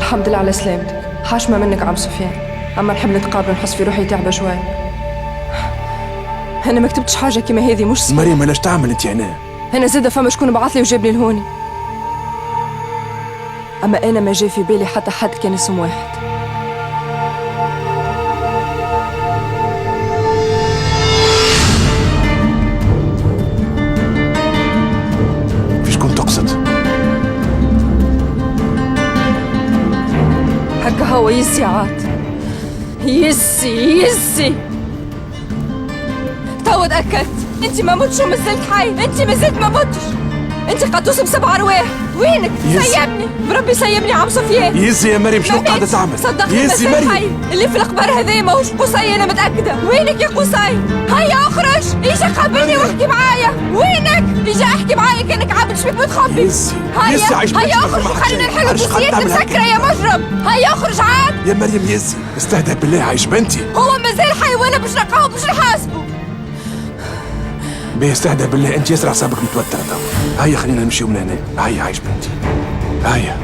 الحمد لله على سلامتك. حاشمة منك عم سفيان، أما نحب نتقابل نحس في روحي تعبة شوي. أنا ما كتبتش حاجة كيما هذه، مش صحيح. مريم علاش تعمل انت هنا؟ أنا زادة فما شكون بعثلي وجابني لهوني، أما أنا ما جاي في بالي حتى حد كان اسم واحد. في شكون تقصد؟ هكا هو يسي عاد، يسي تو تأكدت. انت ما متش ومازلت حي، انت مازلت ما متش، انت قدوس ب7 أرواح. وينك؟ سيبني بربي، سيبني عم سفيان. يزي يا مريم شنو قاعدة تعمل؟ صدقني يزي مازال مريم حي، اللي في القبر هذا ماهوش قصي، انا متأكدة. وينك يا قصي؟ هيا اخرج، اجا قابلني واحكي معايا. وينك؟ اجا احكي معايا كانك عابد شبيك متخبي. يزي عايش هيا اخرج وخلينا نحل قصيتنا مسكرة يا مجرم. هيا اخرج عاد يا مريم. يزي استهدى بالله، عايش بنتي. هو مازال حي وانا باش نلقاو باش نحاسبه. بيه استهدى بالله، انت ياسر اعصابك متوترة تو. هيا خلينا نمشيو من هنا. هيا عايش بنتي، هيا.